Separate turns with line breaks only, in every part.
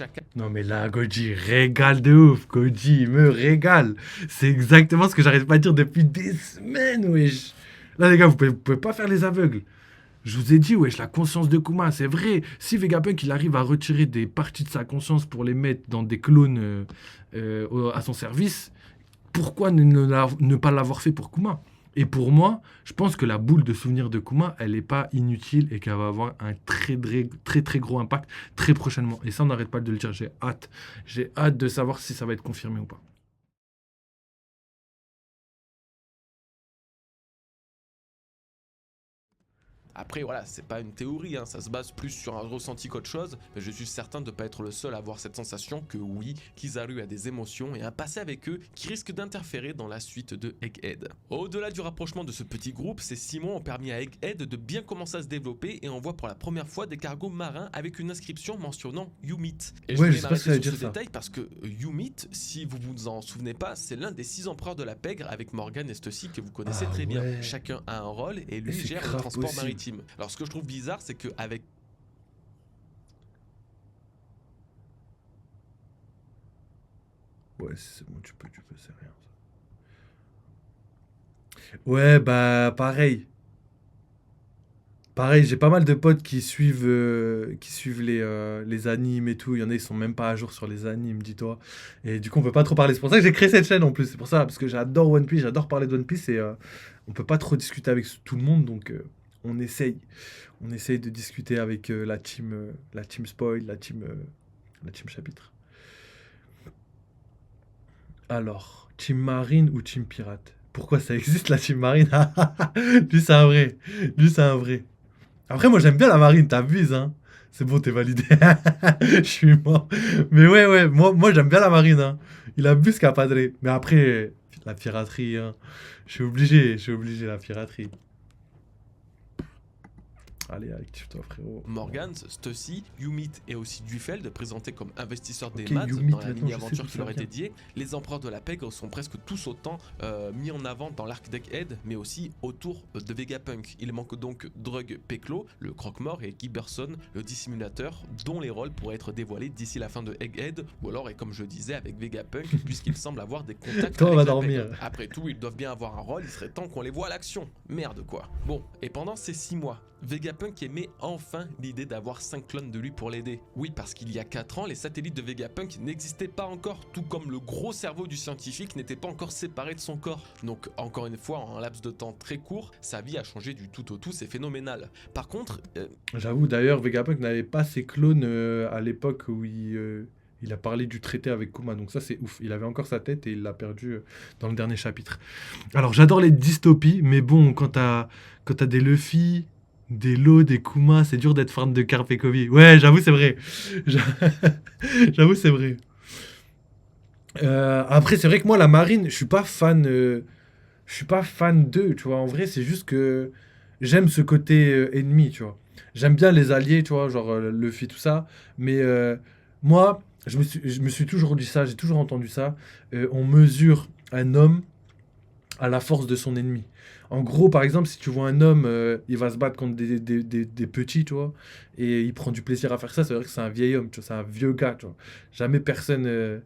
chacun.
Non mais là, Goji régale de ouf. Goji il me régale. C'est exactement ce que j'arrête pas de dire depuis des semaines, wesh. Là, les gars, vous pouvez pas faire les aveugles. Je vous ai dit, wesh, la conscience de Kuma, c'est vrai. Si Vegapunk, il arrive à retirer des parties de sa conscience pour les mettre dans des clones à son service, pourquoi ne pas l'avoir fait pour Kuma? Et pour moi, je pense que la boule de souvenir de Kuma, elle n'est pas inutile et qu'elle va avoir un très gros impact très prochainement. Et ça, on n'arrête pas de le dire. J'ai hâte. J'ai hâte de savoir si ça va être confirmé ou pas.
Après, voilà, c'est pas une théorie, hein, ça se base plus sur un ressenti qu'autre chose, mais je suis certain de ne pas être le seul à avoir cette sensation que oui, Kizaru a des émotions et un passé avec eux qui risque d'interférer dans la suite de Egghead. Au-delà du rapprochement de ce petit groupe, ces 6 mois ont permis à Egghead de bien commencer à se développer et on voit pour la première fois des cargos marins avec une inscription mentionnant Yumit. Et je
Ouais, je
voulais
sais pas si ça
m'arrêter
veut
sur
dire
ce
ça.
détail parce que Yumit, si vous vous en souvenez pas, c'est l'un des 6 empereurs de la pègre avec Morgan et Stussy que vous connaissez
Ah
très bien.
ouais.
Chacun a un rôle et
Et
lui
c'est
gère le
grave
transport
possible.
maritime. Alors ce que je trouve bizarre, c'est qu'avec
Ouais, c'est bon, tu peux, c'est rien. Ouais, bah pareil. Pareil, j'ai pas mal de potes qui suivent les animes et tout. Il y en a, ils sont même pas à jour sur les animes, dis-toi. Et du coup, on peut pas trop parler. C'est pour ça que j'ai créé cette chaîne en plus. C'est pour ça, parce que j'adore One Piece, j'adore parler de One Piece et on peut pas trop discuter avec tout le monde. Donc, on essaye. On essaye de discuter avec la team spoil, la team chapitre. Alors, team marine ou team pirate? Pourquoi ça existe la team marine? Lui, c'est un vrai. Lui, c'est un vrai. Après, moi, j'aime bien la marine, t'abuses, hein. C'est bon, t'es validé. Je suis mort. Mais ouais, moi j'aime bien la marine, hein. Il abuse qu'à padrer. Mais après, la piraterie, hein. Je suis obligé, la piraterie. Allez, active-toi, frérot.
Morgans, Stussy, Yumit et aussi Dufeld, présentés comme investisseurs des
Ok,
MADS
Yumit,
dans la
maintenant, je sais
mini-aventure
d'où
qui
ça
leur est
vient.
dédiée, les empereurs de la pègre sont presque tous autant mis en avant dans l'arc d'Egghead, mais aussi autour de Vegapunk. Il manque donc Drug Peklo, le croque-mort, et Giberson, le dissimulateur, dont les rôles pourraient être dévoilés d'ici la fin de Egghead, ou alors, et comme je disais, avec Vegapunk, puisqu'il semble avoir des contacts
Toi, on va
avec la
dormir.
pègre. Après tout, ils doivent bien avoir un rôle, il serait temps qu'on les voit à l'action. Merde quoi. Bon, et pendant ces 6 mois, Vegapunk émet enfin l'idée d'avoir 5 clones de lui pour l'aider. Oui, parce qu'il y a 4 ans, les satellites de Vegapunk n'existaient pas encore, tout comme le gros cerveau du scientifique n'était pas encore séparé de son corps. Donc, encore une fois, en un laps de temps très court, sa vie a changé du tout au tout, c'est phénoménal. Par contre,
J'avoue, d'ailleurs, Vegapunk n'avait pas ses clones à l'époque où il a parlé du traité avec Kuma. Donc ça, c'est ouf. Il avait encore sa tête et il l'a perdu dans le dernier chapitre. Alors, j'adore les dystopies, mais bon, quand t'as des Luffy, des Law, des Kuma, c'est dur d'être fan de Carpe et Kobe. Ouais, j'avoue, c'est vrai. J'a- J'avoue, c'est vrai. Après, c'est vrai que moi, la marine, je suis pas fan d'eux, tu vois. En vrai, c'est juste que j'aime ce côté ennemi, tu vois. J'aime bien les alliés, tu vois, genre Luffy, tout ça. Mais moi, je me suis toujours dit ça, j'ai toujours entendu ça. On mesure un homme à la force de son ennemi. En gros, par exemple, si tu vois un homme, il va se battre contre des petits, tu vois, et il prend du plaisir à faire ça, ça veut dire que c'est un vieil homme, tu vois, c'est un vieux gars, tu vois. Jamais personne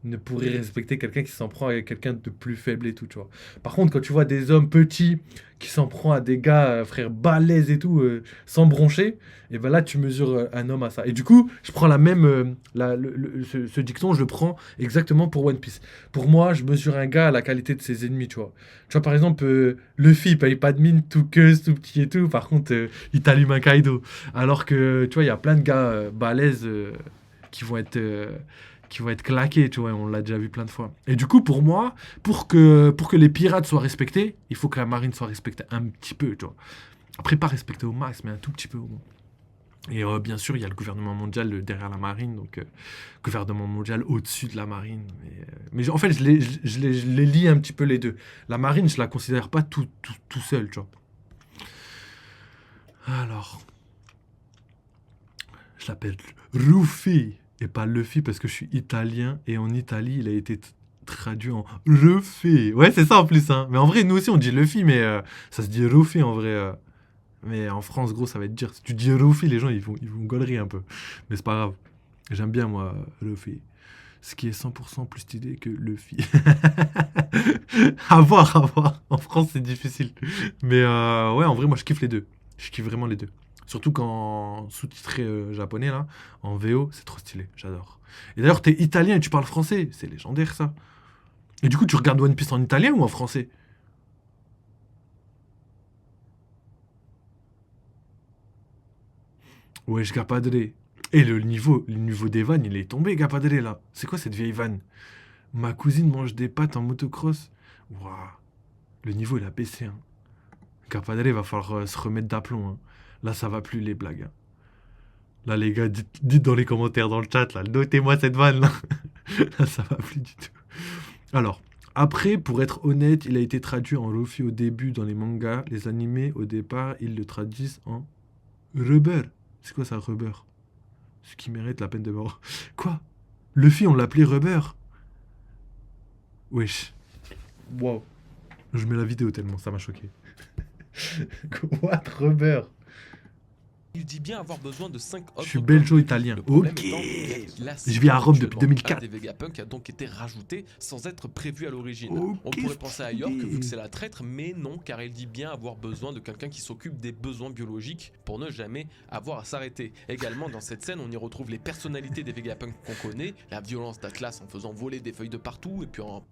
ne pourrait respecter quelqu'un qui s'en prend à quelqu'un de plus faible et tout, tu vois. Par contre, quand tu vois des hommes petits qui s'en prend à des gars, frère, balèzes et tout, sans broncher, et ben là, tu mesures un homme à ça. Et du coup, je prends la même, ce dicton, je le prends exactement pour One Piece. Pour moi, je mesure un gars à la qualité de ses ennemis, tu vois. Tu vois, par exemple, Luffy, il paye pas de mine, tout queuse, tout petit et tout. Par contre, il t'allume un Kaido. Alors que, tu vois, il y a plein de gars balèzes qui vont être... qui vont être claqués, tu vois, on l'a déjà vu plein de fois. Et du coup, pour moi, pour que les pirates soient respectés, il faut que la marine soit respectée un petit peu, tu vois. Après, pas respectée au max, mais un tout petit peu au moins. Et bien sûr, il y a le gouvernement mondial derrière la marine, donc gouvernement mondial au-dessus de la marine. Mais en fait, je les lis un petit peu les deux. La marine, je la considère pas tout seul, tu vois. Alors, je l'appelle Ruffy et pas Luffy parce que je suis italien et en Italie, il a été traduit en Ruffy. Ouais, c'est ça en plus, hein. Mais en vrai, nous aussi, on dit Luffy, mais ça se dit Ruffy en vrai. Mais en France, gros, ça va être dire. Si tu dis Ruffy, les gens, ils vont gaulerie un peu. Mais c'est pas grave. J'aime bien, moi, Luffy. Ce qui est 100% plus stylé que Luffy. À voir, à voir. En France, c'est difficile. Mais ouais, en vrai, moi, je kiffe les deux. Je kiffe vraiment les deux. Surtout quand sous-titré japonais, là, en VO, c'est trop stylé. J'adore. Et d'ailleurs, t'es italien et tu parles français. C'est légendaire, ça. Et du coup, tu regardes One Piece en italien ou en français? Ouais, je Gapadre. Et le niveau des vannes, il est tombé, Gapadre, là. C'est quoi cette vieille vanne? Ma cousine mange des pâtes en motocross. Waouh. Le niveau, il a baissé, hein. Gapadre, va falloir se remettre d'aplomb, hein. Là, ça va plus, les blagues, hein. Là, les gars, dites dans les commentaires, dans le chat, là, notez-moi cette vanne, là. Là, ça va plus du tout. Alors, après, pour être honnête, il a été traduit en Luffy au début dans les mangas. Les animés, au départ, ils le traduisent en Rubber. C'est quoi ça, Rubber? Ce qui mérite la peine de mort. Quoi? Luffy, on l'appelait Rubber? Wesh. Wow. Je mets la vidéo tellement ça m'a choqué. What, Rubber?
Il dit bien avoir besoin de 5
Je
autres
suis
tomes.
belgeo-italien.
Le problème
Ok.
étant qu'il y a
Je vis à Rome depuis
actuellement.
2004.
Un des Vegapunk a donc été rajouté sans être prévu à l'origine.
Ok,
On pourrait penser à York
stylé.
vu que c'est la traître, mais non, car il dit bien avoir besoin de quelqu'un qui s'occupe des besoins biologiques pour ne jamais avoir à s'arrêter. Également, dans cette scène, on y retrouve les personnalités des Vegapunk qu'on connaît, la violence d'Atlas en faisant voler des feuilles de partout, et puis en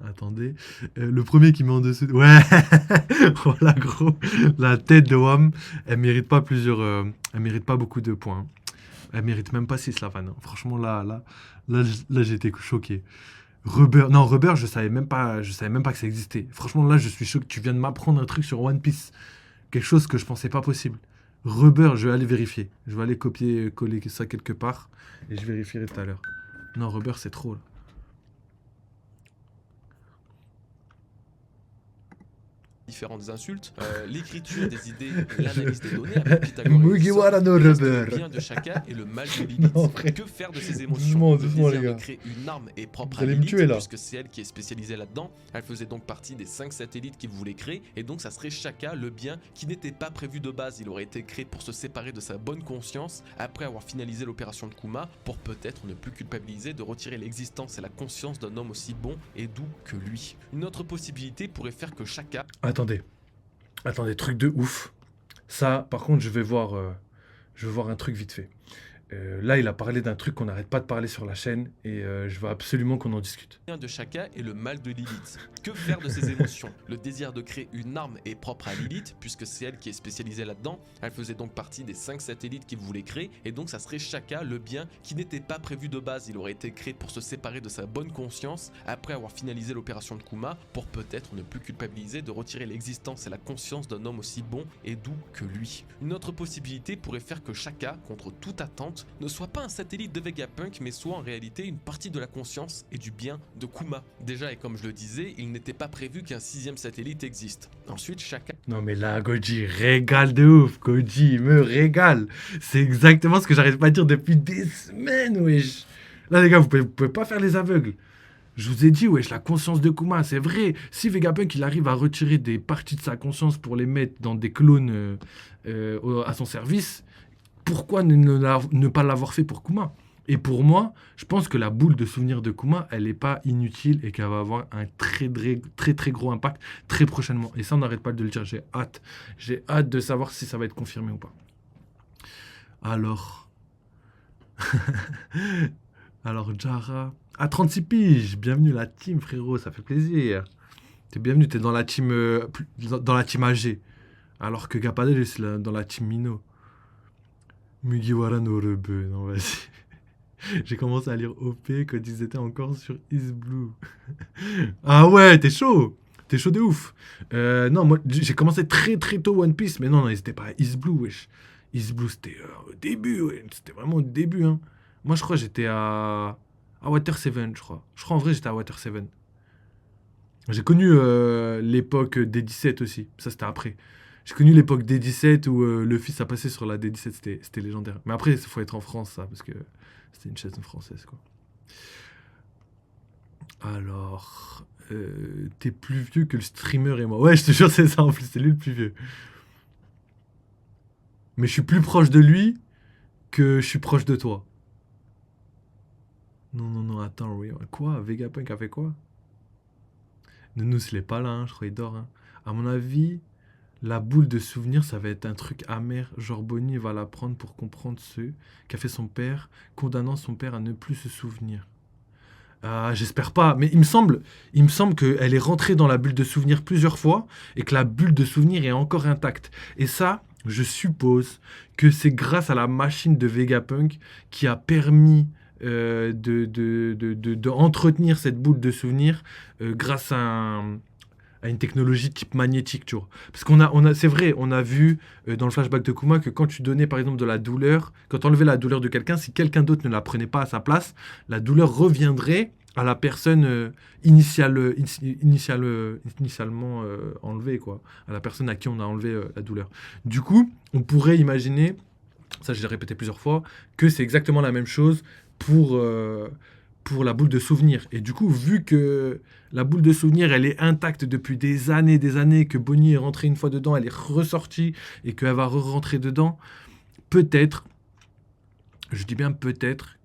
Attendez. Le premier qui met en dessous. Ouais. Voilà, gros. La tête de Wam, elle mérite pas elle mérite pas beaucoup de points. Elle mérite même pas 6 la vanne, hein. Franchement, là, j'ai été choqué. Rubber, non, Rubber, je savais même pas que ça existait. Franchement, là, je suis choqué. Tu viens de m'apprendre un truc sur One Piece. Quelque chose que je pensais pas possible. Rubber, je vais aller vérifier. Je vais aller copier-coller ça quelque part. Et je vérifierai tout à l'heure. Non, Rubber, c'est trop, là.
différentes insultes, l'écriture des idées et l'analyse des données avec Pythagore et
Mugiwara no
Edison,
Rubber.
le bien de chacun et le mal de Lilith.
Non, frère.
Que faire de ces émotions?
Doucement,
Le
doucement,
désir
les gars.
de créer une arme est propre
Vous
à
allez me
Lilith,
tuer, là.
puisque c'est elle qui est spécialisée là-dedans. Elle faisait donc partie des 5 satellites qu'il voulait créer, et donc ça serait chacun le bien qui n'était pas prévu de base. Il aurait été créé pour se séparer de sa bonne conscience après avoir finalisé l'opération de Kuma, pour peut-être ne plus culpabiliser de retirer l'existence et la conscience d'un homme aussi bon et doux que lui. Une autre possibilité pourrait faire que chacun
Attendez, truc de ouf. Ça, par contre, je vais voir un truc vite fait. Là, il a parlé d'un truc qu'on n'arrête pas de parler sur la chaîne et je veux absolument qu'on en discute.
bien de chacun et le mal de Lilith. Que faire de ces émotions? Le désir de créer une arme est propre à Lilith, puisque c'est elle qui est spécialisée là-dedans. Elle faisait donc partie des 5 satellites qu'il voulait créer, et donc ça serait chacun le bien qui n'était pas prévu de base. Il aurait été créé pour se séparer de sa bonne conscience après avoir finalisé l'opération de Kuma, pour peut-être ne plus culpabiliser de retirer l'existence et la conscience d'un homme aussi bon et doux que lui. Une autre possibilité pourrait faire que chacun, contre toute attente, ne soit pas un satellite de Vegapunk, mais soit en réalité une partie de la conscience et du bien de Kuma. Déjà, et comme je le disais, il n'était pas prévu qu'un 6ème satellite existe. Ensuite, chacun
Non mais là, Goji régale de ouf. Goji me régale. C'est exactement ce que j'arrête pas de dire depuis des semaines, wesh. Là, les gars, vous pouvez pas faire les aveugles. Je vous ai dit, wesh, la conscience de Kuma, c'est vrai. Si Vegapunk, il arrive à retirer des parties de sa conscience pour les mettre dans des clones à son service, pourquoi ne pas l'avoir fait pour Kuma? Et pour moi, je pense que la boule de souvenir de Kuma, elle n'est pas inutile et qu'elle va avoir un très, très, très, très gros impact très prochainement. Et ça, on n'arrête pas de le dire. J'ai hâte. J'ai hâte de savoir si ça va être confirmé ou pas. Alors. Alors, Jara. À 36 piges. Bienvenue la team, frérot. Ça fait plaisir. T'es bienvenu. T'es dans la team, dans la team AG. Alors que Gapadel, c'est dans la team Mino. Mugiwara no Rebe. Non, vas-y. J'ai commencé à lire OP quand ils étaient encore sur Is Blue. Ah ouais, t'es chaud. T'es chaud de ouf. Non, moi, j'ai commencé très très tôt One Piece, mais non, ils étaient pas à Is Blue, wesh. Is Blue, c'était au début, ouais. C'était vraiment au début, hein. Moi, je crois que j'étais à Water 7, je crois. Je crois en vrai, j'étais à Water 7. J'ai connu l'époque D17 aussi. Ça, c'était après. J'ai connu l'époque D17 où le fils a passé sur la D17, c'était légendaire. Mais après, il faut être en France, ça, parce que c'était une chaîne française, quoi. Alors, t'es plus vieux que le streamer et moi. Ouais, je te jure, c'est ça en plus, c'est lui le plus vieux. Mais je suis plus proche de lui que je suis proche de toi. Non, non, non, attends, oui. Quoi? Vegapunk a fait quoi? Nounous, il est pas là, hein, je crois qu'il dort. Hein. À mon avis, la boule de souvenir, ça va être un truc amer. Genre, Bonnie va la prendre pour comprendre ce qu'a fait son père, condamnant son père à ne plus se souvenir. Ah, j'espère pas, mais il me semble qu'elle est rentrée dans la bulle de souvenir plusieurs fois et que la bulle de souvenir est encore intacte. Et ça, je suppose que c'est grâce à la machine de Vegapunk qui a permis de entretenir cette boule de souvenir grâce à une technologie type magnétique, tu vois. Parce c'est vrai, on a vu dans le flashback de Kuma que quand tu donnais par exemple de la douleur, quand tu enlevais la douleur de quelqu'un, si quelqu'un d'autre ne la prenait pas à sa place, la douleur reviendrait à la personne initialement enlevée, quoi. À la personne à qui on a enlevé la douleur. Du coup, on pourrait imaginer, ça je l'ai répété plusieurs fois, que c'est exactement la même chose pour, euh, pour la boule de souvenir. Et du coup, vu que la boule de souvenir, elle est intacte depuis des années, que Bonnie est rentrée une fois dedans, elle est ressortie et qu'elle va re-rentrer dedans, peut-être, je dis bien peut-être,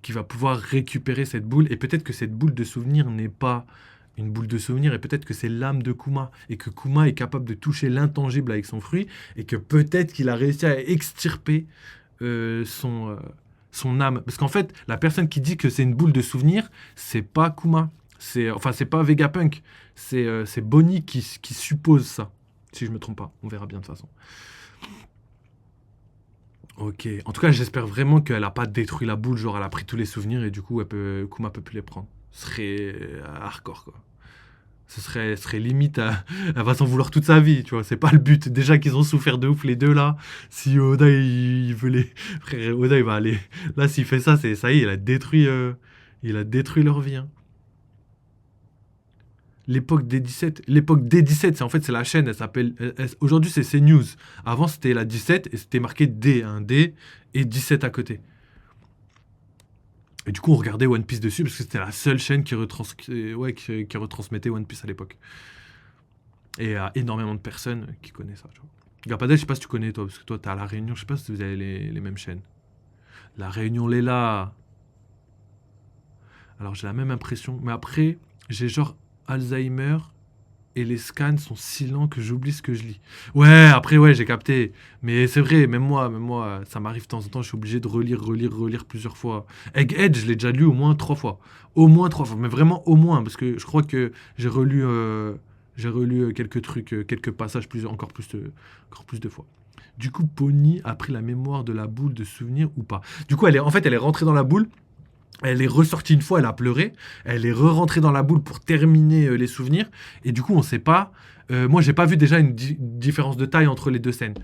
qu'il va pouvoir récupérer cette boule. Et peut-être que cette boule de souvenir n'est pas une boule de souvenir, et peut-être que c'est l'âme de Kuma, et que Kuma est capable de toucher l'intangible avec son fruit, et que peut-être qu'il a réussi à extirper son âme. Parce qu'en fait, la personne qui dit que c'est une boule de souvenir, c'est pas Kuma. C'est pas Vegapunk. C'est Bonnie qui suppose ça. Si je me trompe pas. On verra bien de toute façon. Ok. En tout cas, j'espère vraiment qu'elle a pas détruit la boule. Genre, elle a pris tous les souvenirs et du coup, Kuma peut plus les prendre. Ce serait hardcore, quoi. Ce serait limite, elle va s'en vouloir toute sa vie, tu vois. C'est pas le but. Déjà qu'ils ont souffert de ouf, les deux là. Si Oda, il veut les. Frère, Oda, il va aller. Là, s'il fait ça, ça y est, il a détruit leur vie. Hein. L'époque D17, c'est la chaîne, elle s'appelle. Aujourd'hui, c'est CNews. Avant, c'était la 17 et c'était marqué D, un D et 17 à côté. Et du coup, on regardait One Piece dessus parce que c'était la seule chaîne qui retransmettait One Piece à l'époque. Et il y a énormément de personnes qui connaissent ça. Tu vois. Garpadel, je sais pas si tu connais toi, parce que toi, t'es à La Réunion, je sais pas si vous avez les mêmes chaînes. La Réunion, Léla. Alors, j'ai la même impression. Mais après, j'ai genre Alzheimer et les scans sont si lents que j'oublie ce que je lis. Ouais, après, ouais, j'ai capté. Mais c'est vrai, même moi, ça m'arrive de temps en temps, je suis obligé de relire plusieurs fois. Egghead, je l'ai déjà lu au moins 3 fois. Au moins 3 fois, mais vraiment au moins, parce que je crois que j'ai relu quelques trucs, quelques passages encore plus de fois. Du coup, Pony a pris la mémoire de la boule de souvenir ou pas. Du coup, elle est rentrée dans la boule. Elle est ressortie une fois, elle a pleuré. Elle est re-rentrée dans la boule pour terminer les souvenirs. Et du coup, on sait pas. Moi, j'ai pas vu déjà une différence de taille entre les deux scènes.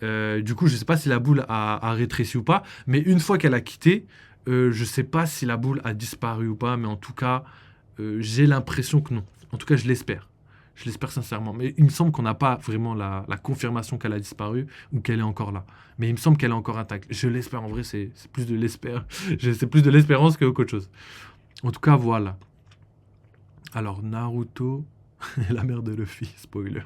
Du coup, je sais pas si la boule a rétréci ou pas. Mais une fois qu'elle a quitté, je sais pas si la boule a disparu ou pas. Mais en tout cas, j'ai l'impression que non. En tout cas, je l'espère. Je l'espère sincèrement. Mais il me semble qu'on n'a pas vraiment la confirmation qu'elle a disparu ou qu'elle est encore là. Mais il me semble qu'elle est encore intacte. Je l'espère. En vrai, c'est plus de c'est plus de l'espérance qu'autre chose. En tout cas, voilà. Alors, Naruto, la mère de Luffy, spoiler.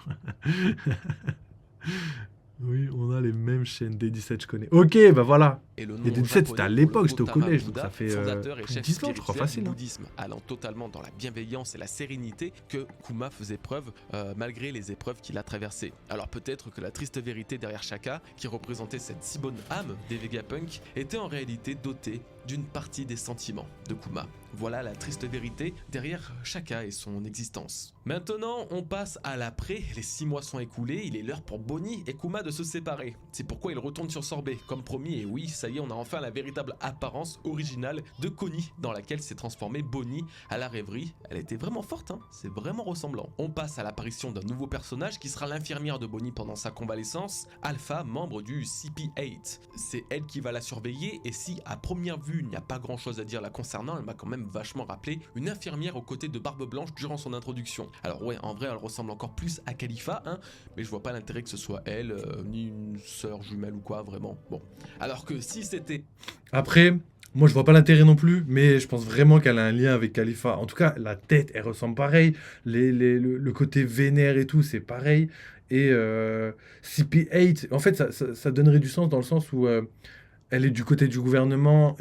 Oui, on a les mêmes chaînes. D17, je connais. Ok, bah voilà.
Et le
Et
nom
D17, c'était à
japonais pour le
l'époque, j'étais au
Gautama
collège, donc
Bouddha,
ça fait
fondateur et
plus de
chef
10 ans, je crois,
spirituel du
facile. Hein.
bouddhisme, allant totalement dans la bienveillance et la sérénité que Kuma faisait preuve malgré les épreuves qu'il a traversées. Alors peut-être que la triste vérité derrière Shaka, qui représentait cette si bonne âme des Vegapunk, était en réalité dotée d'une partie des sentiments de Kuma. Voilà la triste vérité derrière Shaka et son existence. Maintenant, on passe à l'après, les 6 mois sont écoulés, il est l'heure pour Bonnie et Kuma de se séparer. C'est pourquoi ils retournent sur Sorbet, comme promis, et oui, ça y est, on a enfin la véritable apparence originale de Connie, dans laquelle s'est transformée Bonnie à la rêverie. Elle était vraiment forte, hein, c'est vraiment ressemblant. On passe à l'apparition d'un nouveau personnage qui sera l'infirmière de Bonnie pendant sa convalescence, Alpha, membre du CP8. C'est elle qui va la surveiller, et si à première vue il n'y a pas grand chose à dire la concernant, elle m'a quand même vachement rappelé une infirmière aux côtés de Barbe Blanche durant son introduction. Alors ouais, en vrai elle ressemble encore plus à Khalifa, hein, mais je vois pas l'intérêt que ce soit elle, ni une sœur jumelle ou quoi, vraiment. Bon, alors que si c'était...
Après, moi je vois pas l'intérêt non plus, mais je pense vraiment qu'elle a un lien avec Khalifa. En tout cas, la tête, elle ressemble pareil. Le côté vénère et tout, c'est pareil. Et CP8, en fait, ça donnerait du sens dans le sens où elle est du côté du gouvernement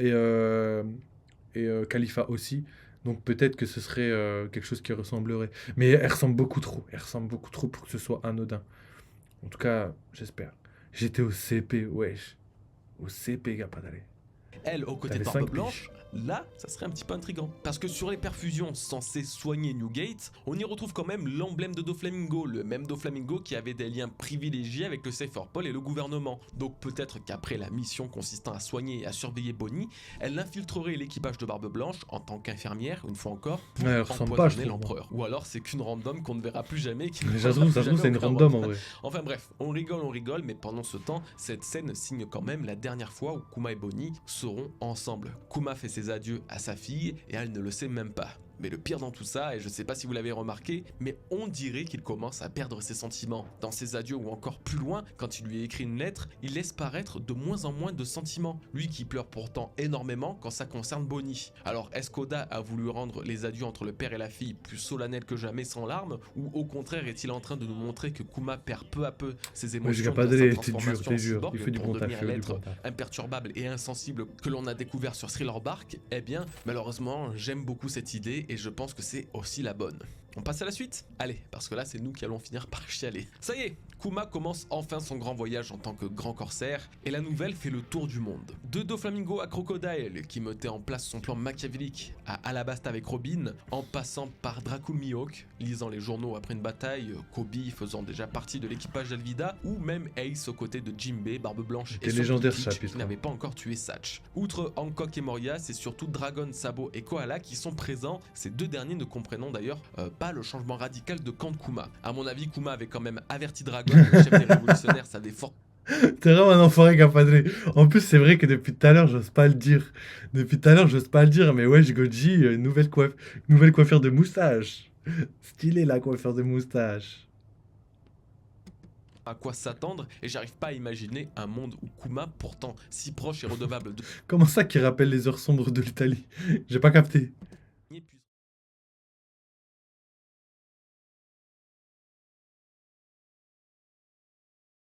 et Khalifa aussi. Donc peut-être que ce serait quelque chose qui ressemblerait. Mais elle ressemble beaucoup trop. Elle ressemble beaucoup trop pour que ce soit anodin. En tout cas, j'espère. J'étais au CP, wesh. Au CP, gars, pas d'aller.
Elle, aux côtés
T'avais
de Barbe
5
Blanche,
piges.
là, ça serait un petit peu intriguant. Parce que sur les perfusions censées soigner Newgate, on y retrouve quand même l'emblème de Doflamingo, le même Doflamingo qui avait des liens privilégiés avec le Cypherpol et le gouvernement. Donc peut-être qu'après la mission consistant à soigner et à surveiller Bonnie, elle infiltrerait l'équipage de Barbe Blanche en tant qu'infirmière, une fois encore, pour
Ouais, elle ressemble pas, je
empoisonner
trouve.
l'empereur. Ou alors c'est qu'une random qu'on ne verra plus jamais et qui ne
Mais ça se
reviendra
trouve,
plus jamais
c'est une
aucun
random en
rôle.
vrai.
Enfin bref, on rigole, mais pendant ce temps, cette scène signe quand même la dernière fois où Kuma et Bonnie seront ensemble. Kuma fait ses adieux à sa fille et elle ne le sait même pas. Mais le pire dans tout ça, et je sais pas si vous l'avez remarqué, mais on dirait qu'il commence à perdre ses sentiments. Dans ses adieux ou encore plus loin, quand il lui écrit une lettre, il laisse paraître de moins en moins de sentiments. Lui qui pleure pourtant énormément quand ça concerne Bonnie. Alors est-ce qu'Oda a voulu rendre les adieux entre le père et la fille plus solennels que jamais sans larmes, ou au contraire est-il en train de nous montrer que Kuma perd peu à peu ses
Ouais, j'ai
émotions
pas
dans sa
d'aller,
transformation en
t'es dur.
cyborg
Il fait du
pour
bon taf,
devenir
il fait du
l'être
bon taf.
imperturbable et insensible que l'on a découvert sur Thriller Bark? Eh bien, malheureusement, j'aime beaucoup cette idée et je pense que c'est aussi la bonne. On passe à la suite? Allez, parce que là c'est nous qui allons finir par chialer. Ça y est, Kuma commence enfin son grand voyage en tant que grand corsaire et la nouvelle fait le tour du monde. De Doflamingo à Crocodile qui mettait en place son plan machiavélique à Alabasta avec Robin, en passant par Dracul Mihawk, lisant les journaux après une bataille, Kobe faisant déjà partie de l'équipage d'Alvida, ou même Ace aux côtés de Jinbei, Barbe Blanche
C'était
et surtout
légendaire, ce
Teach,
chapitre,
qui n'avait pas encore tué Satch. Outre Hancock et Moria, c'est surtout Dragon, Sabo et Koala qui sont présents, ces deux derniers ne comprenant d'ailleurs pas le changement radical de camp de Kuma. À mon avis, Kuma avait quand même averti Dragon, le chef des révolutionnaires, ça avait fort.
T'es vraiment un enfoiré qui a pas de... En plus, c'est vrai que depuis tout à l'heure, j'ose pas le dire. Depuis tout à l'heure, j'ose pas le dire, mais wesh, Goji, nouvelle coiffure de moustache. Stylé la coiffure de moustache.
À quoi s'attendre et j'arrive pas à imaginer un monde où Kuma, pourtant si proche et redevable de
Comment ça qui rappelle les heures sombres de l'Italie? J'ai pas capté.